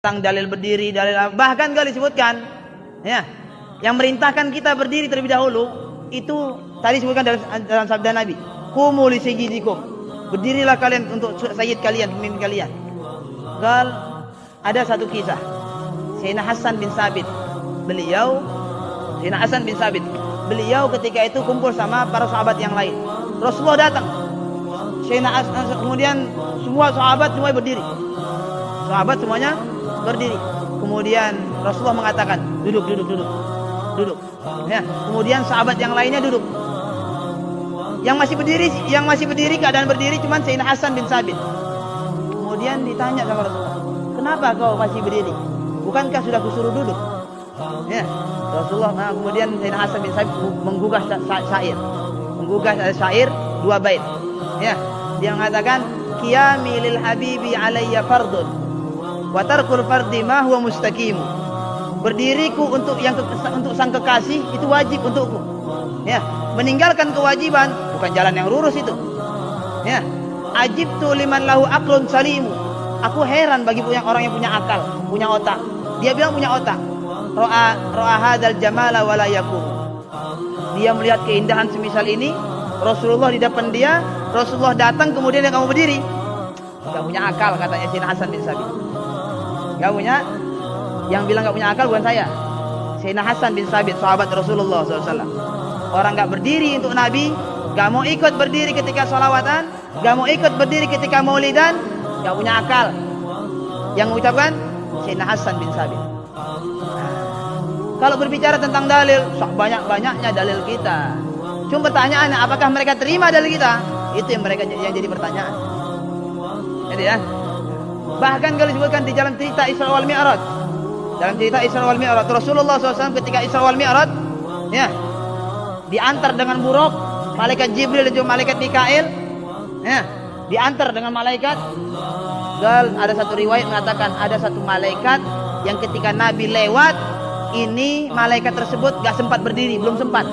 tentang dalil berdiri, bahkan kali disebutkan ya, yang merintahkan kita berdiri terlebih dahulu itu tadi disebutkan dalam sabda Nabi, qumu li sayyidikum, berdirilah kalian untuk sayyid kalian, pemimpin kalian. Gal ada satu kisah Sayyidina Hasan bin Sabit, beliau ketika itu kumpul sama para sahabat yang lain. Rasulullah datang, kemudian semua sahabat semuanya berdiri. Kemudian Rasulullah mengatakan, duduk. Ya, kemudian sahabat yang lainnya duduk. Yang masih berdiri keadaan berdiri cuman Sayyidina Hasan bin Sabit. Kemudian ditanya sama Rasulullah, kenapa kau masih berdiri? Bukankah sudah kusuruh duduk? Ya, Rasulullah. Kemudian Sayyidina Hasan bin Sabit menggugah syair 2 bait. Ya, dia mengatakan, qiyami lil habibi alayya fardun wa tarkul fardi ma huwa mustaqim. Berdiriku untuk sang kekasih itu wajib untukku. Ya, meninggalkan kewajiban bukan jalan yang lurus itu. Ya, ajibtu liman lahu aqlun salimu. Aku heran bagi orang yang punya akal, punya otak. Dia bilang punya otak. Ra'a hadzal jamala wala yakum. Dia melihat keindahan semisal ini, Rasulullah di depan dia, Rasulullah datang kemudian dia kamu berdiri. Enggak punya akal katanya Sayyidina Hasan bin Sabit. Enggak punya. Yang bilang enggak punya akal bukan saya. Sayyidina Hasan bin Sabit, sahabat Rasulullah SAW. Orang enggak berdiri untuk Nabi, enggak mau ikut berdiri ketika sholawatan, enggak mau ikut berdiri ketika maulidan, enggak punya akal. Yang mengucapkan Sayyidina Hasan bin Sabit. Kalau berbicara tentang dalil, banyak-banyaknya dalil kita. Cuma pertanyaannya, apakah mereka terima dalil kita? Itu yang jadi pertanyaan. Jadi ya. Bahkan kalau disebutkan di dalam cerita Isra wal Mi'raj. Dalam cerita Isra wal Mi'raj, Rasulullah SAW ketika Isra wal Mi'raj, ya, diantar dengan buruk, malaikat Jibril dan juga malaikat Mikail, ya, diantar dengan malaikat. Dan ada satu riwayat mengatakan ada satu malaikat yang ketika Nabi lewat, ini malaikat tersebut gak sempat berdiri, belum sempat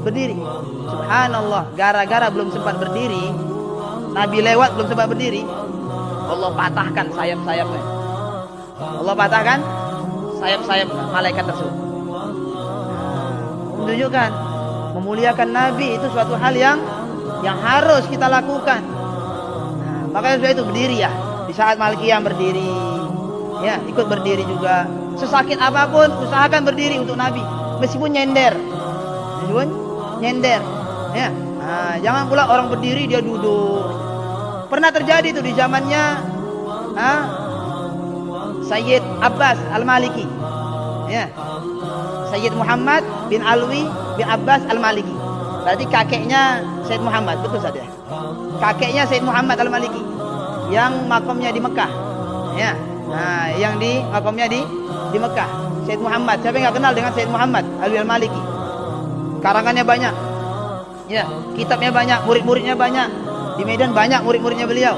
berdiri. Subhanallah, gara-gara belum sempat berdiri, Nabi lewat belum sempat berdiri, Allah patahkan sayap-sayapnya. Allah patahkan sayap-sayap malaikat tersebut. Menunjukkan memuliakan Nabi itu suatu hal yang harus kita lakukan. Makanya sudah itu berdiri ya. Di saat Malkiyah berdiri, ya, ikut berdiri juga. Sesakit apapun usahakan berdiri untuk Nabi, meskipun nyender. Ya. Jangan pula orang berdiri dia duduk. Pernah terjadi itu di zamannya Sayyid Abbas Al-Maliki. Ya. Sayyid Muhammad bin Alwi bin Abbas Al-Maliki. Berarti kakeknya Sayyid Muhammad, betul saja. Kakeknya Sayyid Muhammad Al-Maliki yang makamnya di Mekah. Ya. Yang di makamnya di Mekah. Sayyid Muhammad. Siapa yang enggak kenal dengan Sayyid Muhammad Alwi Al-Maliki? Karangannya banyak. Ya, kitabnya banyak, murid-muridnya banyak. Di Medan banyak murid-muridnya beliau.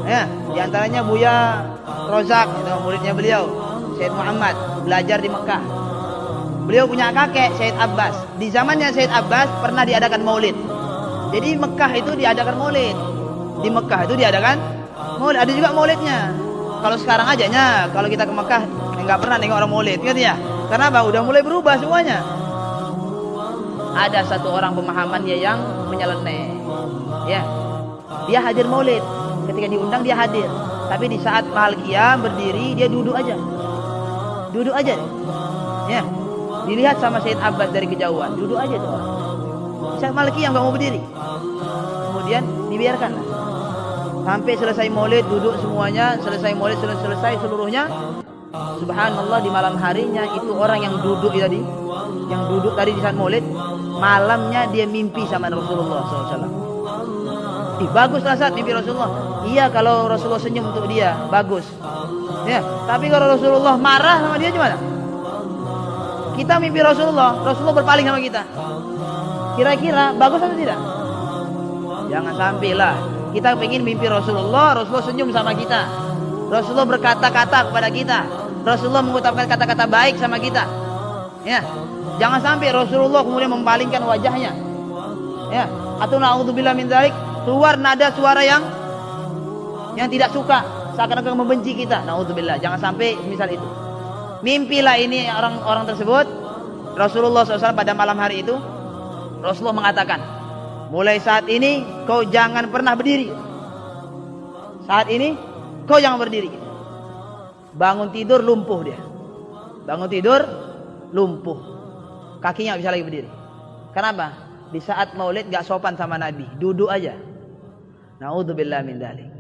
Ya, di antaranya Buya Rozak, itu muridnya beliau. Sayyid Muhammad belajar di Mekah. Beliau punya kakek Sayyid Abbas. Di zamannya Sayyid Abbas pernah diadakan maulid. Jadi Mekah itu diadakan maulid. Di Mekah itu diadakan maulid. Ada juga maulidnya. Kalau sekarang ajanya, kalau kita ke Mekah nggak pernah nengok orang maulid, gitu ya. Karena apa? Udah mulai berubah semuanya. Ada satu orang pemahamannya yang menyeleneh. Ya. Dia hadir maulid. Ketika diundang dia hadir. Tapi di saat Malkiyah berdiri dia duduk aja. Ya. Dilihat sama Sayyid Abbas dari kejauhan, duduk aja tuh orang. Di saat Malkiyah enggak mau berdiri. Kemudian dibiarkanlah. Sampai selesai maulid duduk semuanya, selesai maulid selesai seluruhnya. Subhanallah, di malam harinya itu orang yang duduk tadi di saat maulid, malamnya dia mimpi sama Rasulullah SAW. Baguslah saat mimpi Rasulullah. Iya, kalau Rasulullah senyum untuk dia, bagus. Ya, tapi kalau Rasulullah marah sama dia gimana? Kita mimpi Rasulullah berpaling sama kita. Kira-kira bagus atau tidak? Jangan sampailah. Kita ingin mimpi Rasulullah senyum sama kita. Rasulullah berkata-kata kepada kita. Rasulullah mengucapkan kata-kata baik sama kita. Ya. Jangan sampai Rasulullah kemudian memalingkan wajahnya. Ya, atau na'udzubillah min dzalik, keluar nada suara yang tidak suka seakan-akan membenci kita. Naudzubillah, jangan sampai misal itu. Mimpilah ini orang-orang tersebut. Rasulullah SAW pada malam hari itu, Rasulullah mengatakan, mulai saat ini kau jangan pernah berdiri. Saat ini kau jangan berdiri. Bangun tidur lumpuh dia. Bangun tidur lumpuh. Kakinya nggak bisa lagi berdiri. Kenapa? Di saat maulid gak sopan sama Nabi, duduk aja. Naudzubillah min dzalik.